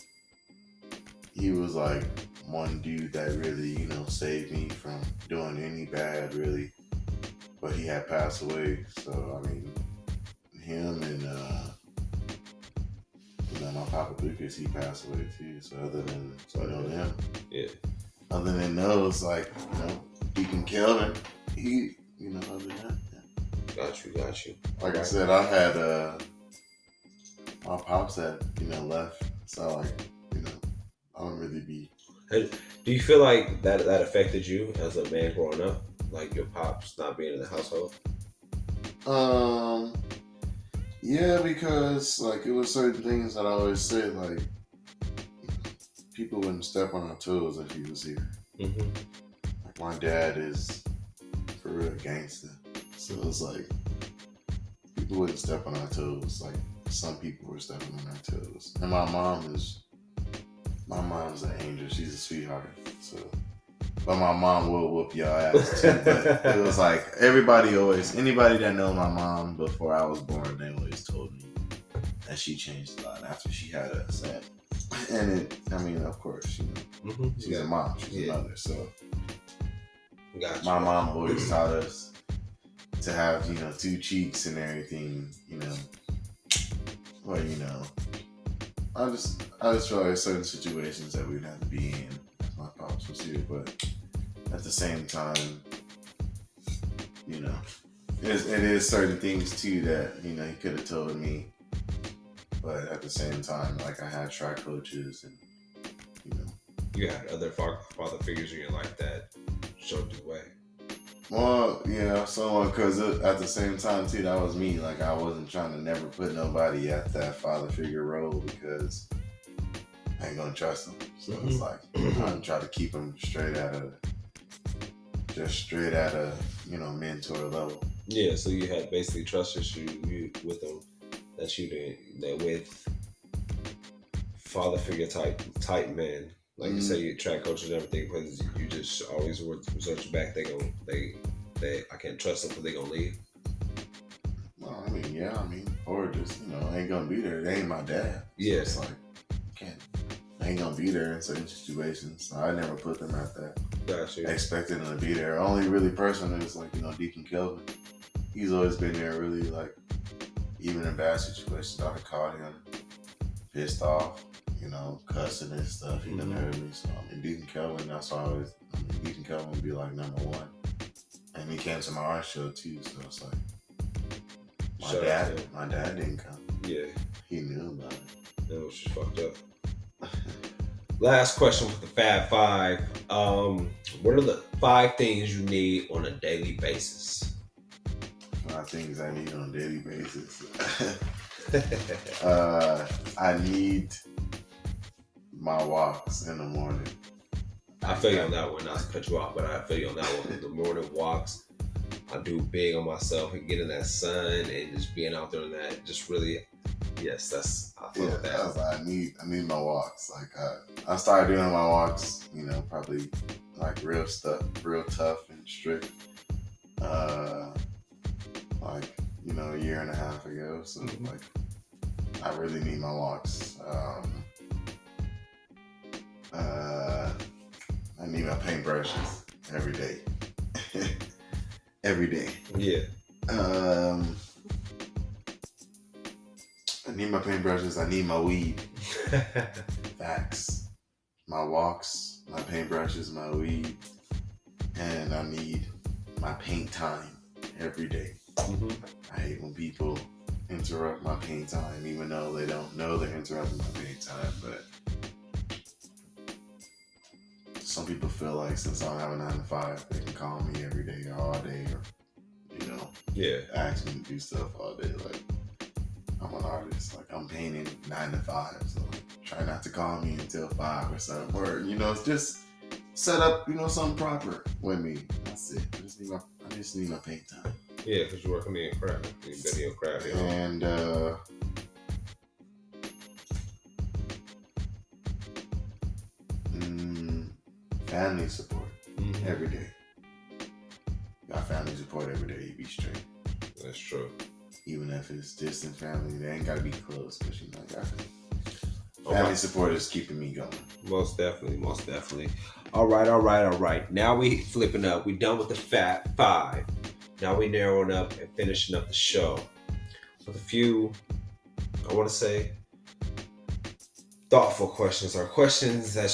He was like one dude that really, saved me from doing any bad, really. But he had passed away, so I mean, him and my Papa Lucas, he passed away too. So other than them, yeah. Other than those, like Deacon Kelvin, he, other than that, yeah. Got you. Like I said, I had my pops that left So like, I don't really be. Do you feel like that affected you as a man growing up? Like your pops not being in the household? Yeah, because like it was certain things that I always said, like people wouldn't step on our toes if he was here. Mm-hmm. Like my dad is for real gangster, so it's like people wouldn't step on our toes. Like some people were stepping on our toes, and my mom's an angel. She's a sweetheart. So, but my mom will whoop your ass too. But it was like anybody that know my mom before I was born, they always told me that she changed a lot after she had us. And of course, she's a mom, she's a mother. So, my mom always taught us to have, two cheeks and everything, But, I just feel like certain situations that we'd have to be in if my pops was here, but at the same time, it is certain things too that, he could have told me. But at the same time, like I had track coaches and, You had other father figures in your life that showed you the way. Well, yeah, someone, because at the same time too, that was me. Like I wasn't trying to never put nobody at that father figure role because I ain't gonna trust them. So it's like I'm trying to keep them straight at a mentor level. Yeah, so you had basically trust issues with them that with father figure type men. Like you say, you track coaches and everything, because you just always resort back. I can't trust them because they gonna leave. Well, or just ain't gonna be there. They ain't my dad. Yeah, so it's like I ain't gonna be there in certain situations. So I never put them at that. Gotcha. Expected them to be there. Only really person is like Deacon Kelvin. He's always been there. Really, like even in bad situations, I've caught him pissed off. Cussing and stuff. He done heard me. So Deacon Kelvin, that's why Deacon Kelvin would be like number one. And he came to my art show too, so it's like my dad didn't come. Yeah. He knew about it. That was just fucked up. Last question with the Fab Five. What are the 5 things you need on a daily basis? 5 things I need on a daily basis. I need my walks in the morning. I feel you on that one. Not to cut you off, but I feel you on that one. The morning walks, I do big on myself and getting that sun and just being out there in that. Just really, yes, I feel that. I need my walks. Like I started doing my walks, probably like real tough and strict. A year and a half ago. So like, I really need my walks. I need my paintbrushes every day. Every day. Yeah. I need my paintbrushes. I need my weed. Facts. My walks, my paintbrushes, my weed, and I need my paint time every day. I hate when people interrupt my paint time, even though they don't know they're interrupting my paint time. But some people feel like since I don't have a 9 to 5, they can call me every day or all day, or ask me to do stuff all day. Like I'm an artist, like I'm painting 9 to 5, so try not to call me until 5 or something. Or just set up something proper with me. That's it. I just need my paint time. Yeah, because you're working in your craft. You're better in your craft. And family support every day. Got family support every day, you be straight. That's true. Even if it's distant family, they ain't gotta be close, but family support is keeping me going. Most definitely. All right. Now we flipping up. We done with the Fab 5. Now we narrowing up and finishing up the show with a few, I want to say, thoughtful questions, or questions that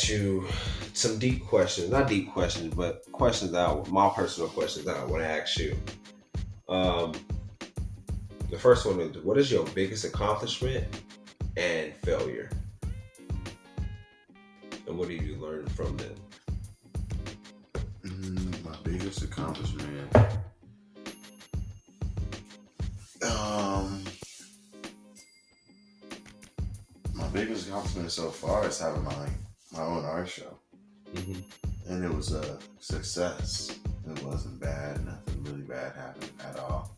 some deep questions, not deep questions, but questions my personal questions that I want to ask you. The first one is, what is your biggest accomplishment and failure? And what do you learn from them? My biggest accomplishment. My biggest accomplishment so far is having my own art show. Mm-hmm. And it was a success. It wasn't bad. Nothing really bad happened at all.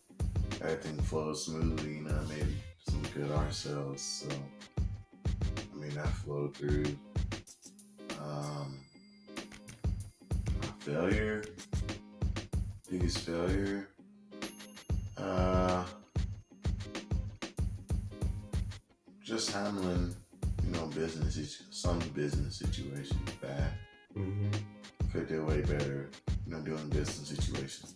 Everything flowed smoothly. You know, I made some good art sales. So, I mean, that flowed through. My failure, biggest failure. Just handling, some business situations bad. Mm-hmm. Could do way better, doing business situations,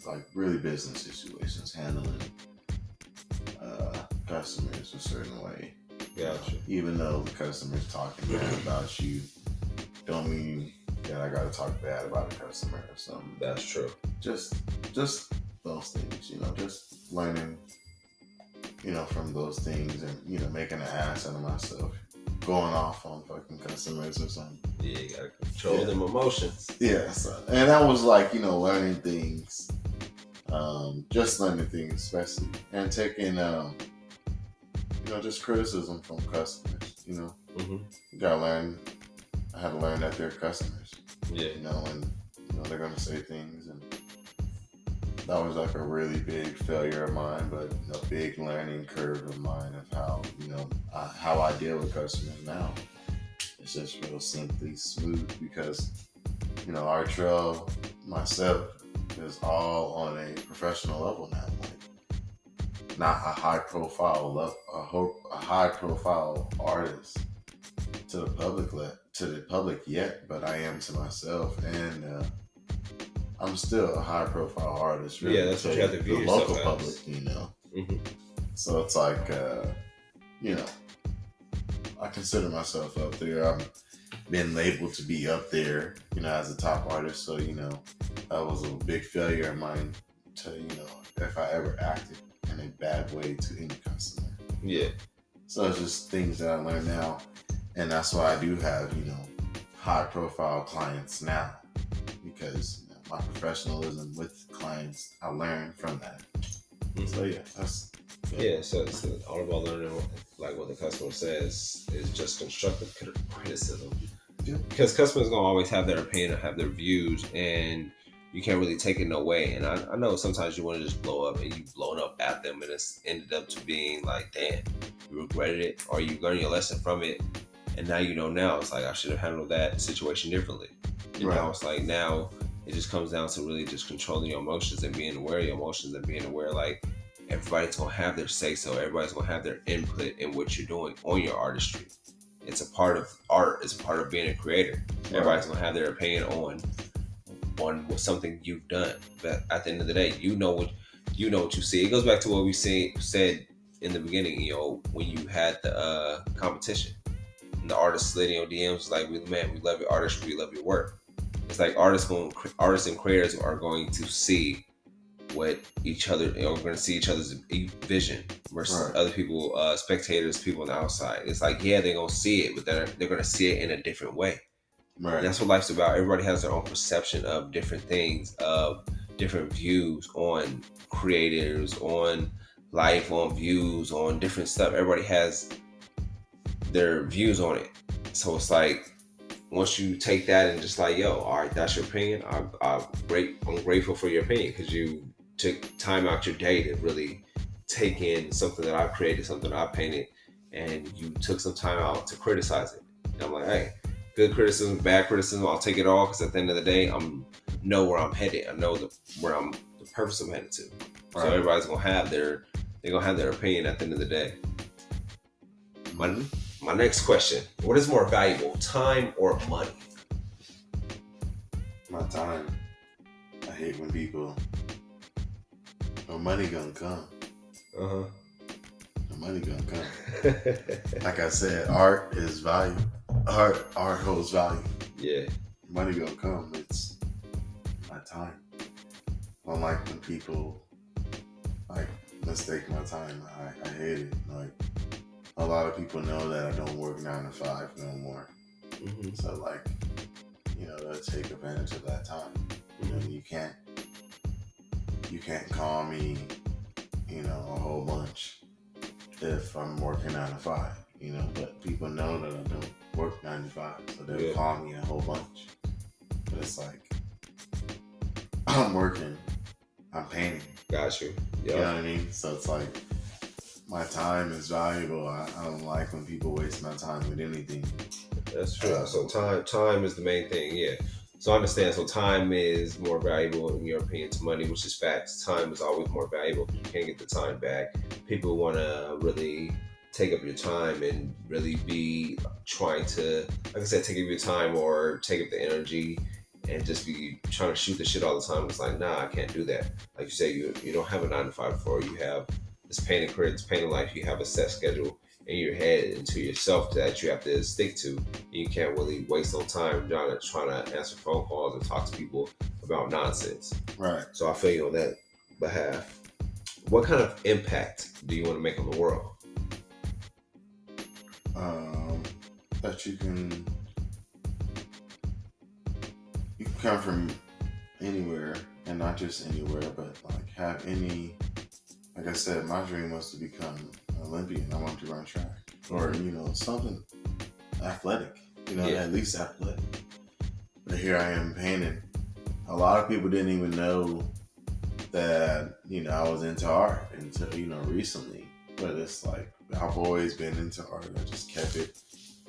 like really business situations, handling customers a certain way. Gotcha. Even though the customer's talking bad about you, don't mean that I gotta talk bad about a customer or something. That's true. Just those things, just learning, from those things and, making an ass out of myself. Going off on fucking customers or something. Yeah, you gotta control them emotions. Yeah, so, and that was like, learning things. Just learning things, especially. And taking, just criticism from customers, Mm-hmm. You gotta learn, I had to learn that they're customers. Yeah. And, they're gonna say things, and that was like a really big failure of mine, but a big learning curve of mine of how, how I deal with customers now. It's just real simply smooth because, Artrell, myself, is all on a professional level now. Like, not a high profile artist to the public yet, but I am to myself, and I'm still a high profile artist. Really, yeah, that's what you have to view the yourself local as. public, Mm-hmm. So it's like, I consider myself up there. I'm been labeled to be up there, as a top artist. So, that was a big failure of mine to, if I ever acted in a bad way to any customer. Yeah. So it's just things that I learned now. And that's why I do have, high profile clients now, because my professionalism with clients, I learned from that. Mm-hmm. So yeah, that's so it's all about learning what the customer says is just constructive criticism. Yeah. Because customers gonna always have their opinion and have their views, and you can't really take it no way. And I know sometimes you want to just blow up, and you've blown up at them, and it's ended up to being like, damn, you regretted it, or you learned your lesson from it, and now now it's like I should have handled that situation differently. And right. Now it's like now it just comes down to really just controlling your emotions and being aware of your emotions and being aware like everybody's gonna have their say so, everybody's gonna have their input in what you're doing on your artistry. It's a part of art, it's a part of being a creator. Right. Everybody's gonna have their opinion on something you've done. But at the end of the day, you know what you see. It goes back to what we said in the beginning, when you had the competition. And the artist slid in your DMs like, we love your artistry, we love your work. It's like artists and creators are going to see what each other, are going to see each other's vision versus other people, spectators, people on the outside. It's like, yeah, they're going to see it, but they're going to see it in a different way. Right. And that's what life's about. Everybody has their own perception of different things, of different views on creators, on life, on views, on different stuff. Everybody has their views on it. So it's like, once you take that and just like, yo, all right, that's your opinion. I'm grateful for your opinion because you took time out your day to really take in something that I created, something I painted, and you took some time out to criticize it. And I'm like, hey, good criticism, bad criticism, I'll take it all because at the end of the day, I know where I'm headed. I know the purpose I'm headed to. Right. So everybody's gonna have their opinion at the end of the day. My next question: what is more valuable, time or money? My time. I hate when people. No money gonna come. No money gonna come. Like I said, art is value. Art holds value. Yeah. Money gonna come. It's my time. I don't like when people mistake my time. I hate it. Like, a lot of people know that I don't work 9 to 5 no more. Mm-hmm. So like, they'll take advantage of that time. You can't call me, a whole bunch if I'm working 9 to 5. But people know that I don't work 9 to 5, so they'll call me a whole bunch. But it's like, I'm working, I'm painting. Got you. You know what I mean? So it's like, my time is valuable. I don't like when people waste my time with anything. That's true. So time is the main thing. Yeah. So I understand. So time is more valuable in your opinion to money, which is facts. Time is always more valuable. You can't get the time back. People want to really take up your time and really be trying to, like I said, take up your time or take up the energy and just be trying to shoot the shit all the time. It's like, nah, I can't do that. Like you say, you don't have a 9 to 5 for. You have this painting career, this painting life. You have a set schedule in your head and to yourself that you have to stick to. You can't really waste no time trying to answer phone calls and talk to people about nonsense. Right. So I feel you on that behalf. What kind of impact do you want to make on the world? That you can come from anywhere, and not just anywhere, but like have any. Like I said, my dream was to become an Olympian. I wanted to run track, or something athletic. At least athletic. But here I am painting. A lot of people didn't even know that I was into art until recently. But it's like I've always been into art. I just kept it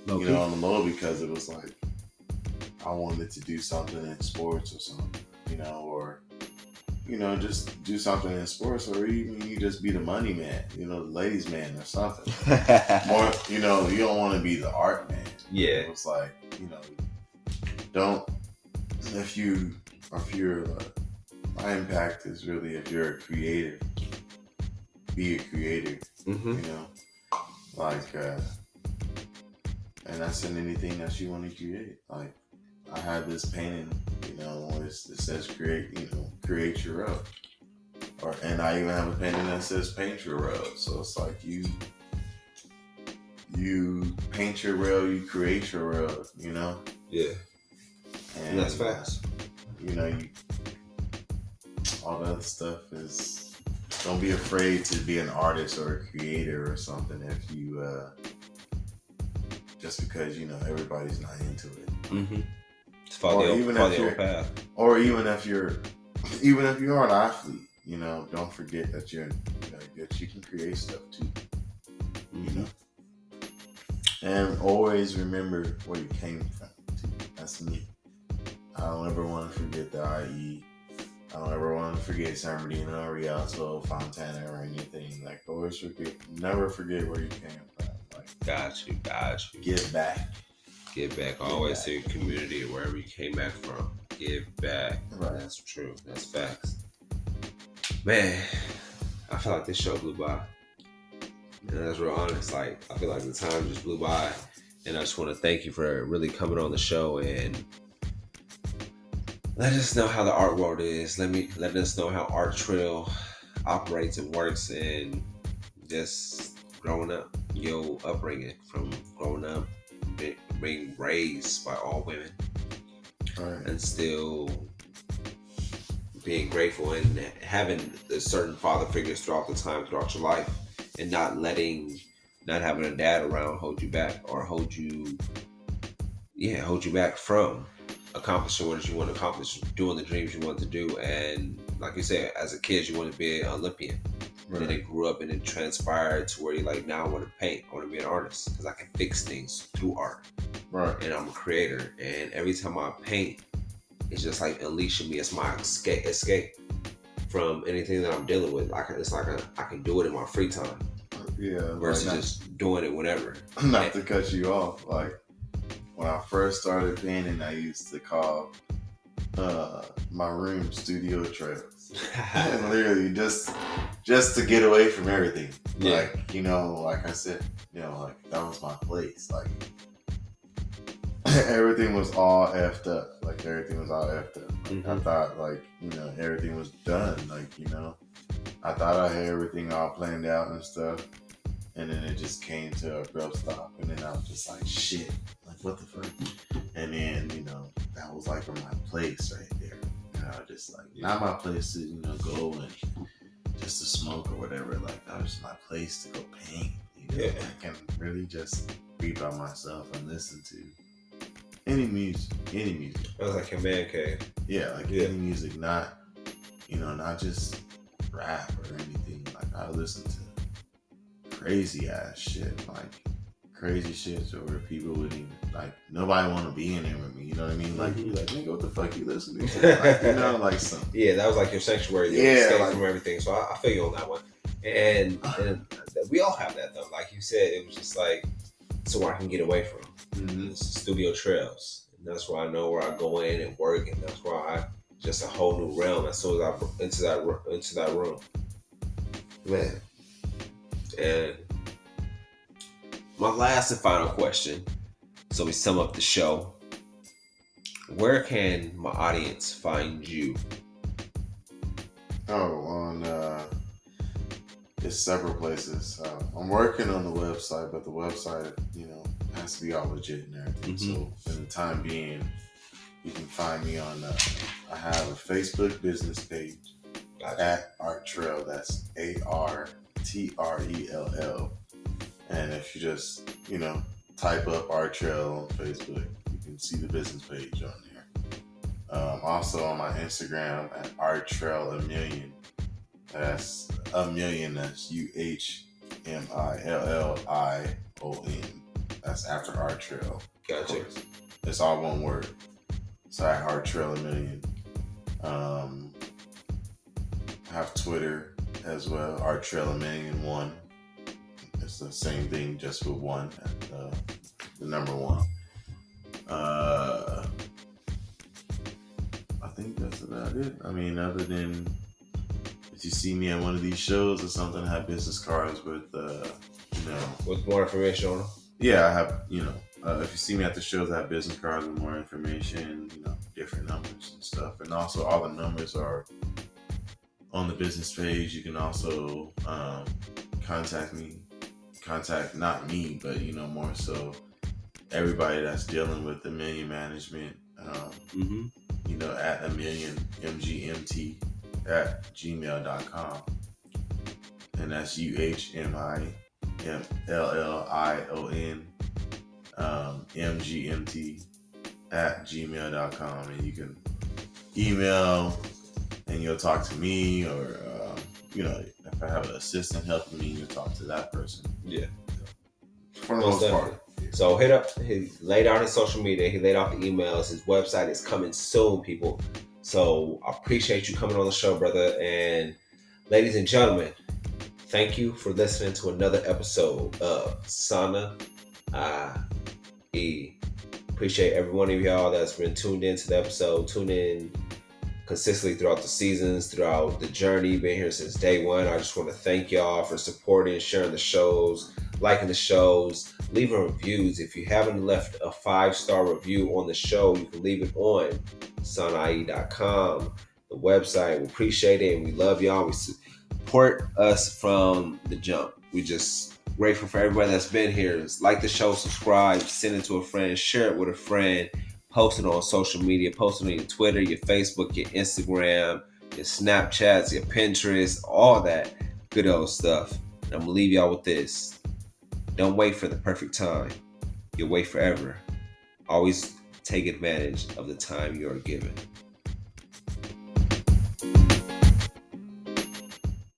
on the low because it was like I wanted to do something in sports or something, or just do something in sports, or even you just be the money man, the ladies man or something. More, you don't want to be the art man. Yeah. It's like, don't, if you're, my impact is really if you're a creative, be a creator, and that's in anything that you want to create. Like, I have this painting, it says create your road. And I even have a painting that says paint your road. So it's like you paint your road, you create your road, Yeah. And that's fast. All the other stuff is, don't be afraid to be an artist or a creator or something if you, just because, everybody's not into it. Mm-hmm. Follow the old path. Or even if you're an athlete, don't forget that that you can create stuff too. And always remember where you came from too. That's me. I don't ever want to forget the IE. I don't ever want to forget San Bernardino, Rialto, Fontana, or anything. Like, always never forget where you came from. Like, got you. Give back. Always to your community or wherever you came back from. Give back. Right. That's true. That's facts. Man, I feel like this show blew by. And that's real honest. Like, I feel like the time just blew by. And I just want to thank you for really coming on the show and let us know how the art world is. Let us know how Artrell operates and works, and just growing up, your upbringing from growing up, being raised by all women, right, and still being grateful and having the certain father figures throughout your life, and not having a dad around hold you back or hold you back from accomplishing what you want to accomplish, doing the dreams you want to do. And like you said, as a kid, you want to be an Olympian. Right. And then it grew up and it transpired to where you're like, now I want to paint. I want to be an artist because I can fix things through art. Right. And I'm a creator. And every time I paint, it's just like unleashing me. It's my escape from anything that I'm dealing with. I can do it in my free time. Yeah. Versus just doing it whenever. Not to cut you off, like, when I first started painting, I used to call my room Studio Trails. And literally just to get away from everything. Yeah. Like, like I said, like, that was my place. Like, everything was all effed up. Like, everything was all effed up. Like, mm-hmm. I thought, like, everything was done. Like, I thought I had everything all planned out and stuff. And then it just came to a abrupt stop. And then I was just like, shit. Like, what the fuck? place right there. Just like not my place to go and just to smoke or whatever. Like that was my place to go paint. I can really just be by myself and listen to any music. It was like your man cave. Yeah, any music, not not just rap or anything. Like I listen to crazy ass shit, like crazy shit where people would even nobody want to be in there with me. You know what I mean? Like you like, nigga, what the fuck you listening to? Like something. Yeah, that was like your sanctuary. Escape from everything. So I feel you on that one. And we all have that though. Like you said, it was just like somewhere I can get away from. Studio trails. And that's where I know where I go in and work, and that's where I just a whole new realm as soon as I into that room. Man. And my last and final question, so we sum up the show. Where can my audience find you? There's several places. I'm working on the website, but the website, has to be all legit and everything. So, for the time being, you can find me on. I have a Facebook business page at Artrell. That's ARTRELL. And if you just type up Artrell on Facebook, you can see the business page on there. Also on my Instagram at Artrell a million. That's a million. That's UHMILLION. That's after Artrell. Gotcha. It's all one word. So I Artrell a million. I have Twitter as well. Artrell a million 1. It's the same thing, just with 1. The number 1. I think that's about it. I mean, other than if you see me at one of these shows or something, I have business cards with, with more information on them. Yeah, I have, if you see me at the shows, I have business cards with more information, different numbers and stuff. And also all the numbers are on the business page. You can also contact not me, but, more so everybody that's dealing with the million management, at a million MGMT at gmail.com. And that's UHMILLION MGMT at gmail.com. And you can email and you'll talk to me, or if I have an assistant helping me, you'll talk to that person. Yeah. For the most part. So he laid out his social media, he laid out the emails, his website is coming soon, people. So I appreciate you coming on the show, brother. And ladies and gentlemen, thank you for listening to another episode of Sana IE. Appreciate every one of y'all that's been tuned into the episode, tuned in consistently throughout the seasons, throughout the journey, been here since day one. I just want to thank y'all for supporting, sharing the shows, liking the shows, leaving reviews. If you haven't left a 5-star review on the show, you can leave it on sanaie.com, the website. We appreciate it and we love y'all. We support us from the jump. We just grateful for everybody that's been here. Like the show, subscribe, send it to a friend, share it with a friend, post it on social media, post it on your Twitter, your Facebook, your Instagram, your Snapchats, your Pinterest, all that good old stuff. And I'm gonna leave y'all with this. Don't wait for the perfect time. You'll wait forever. Always take advantage of the time you are given.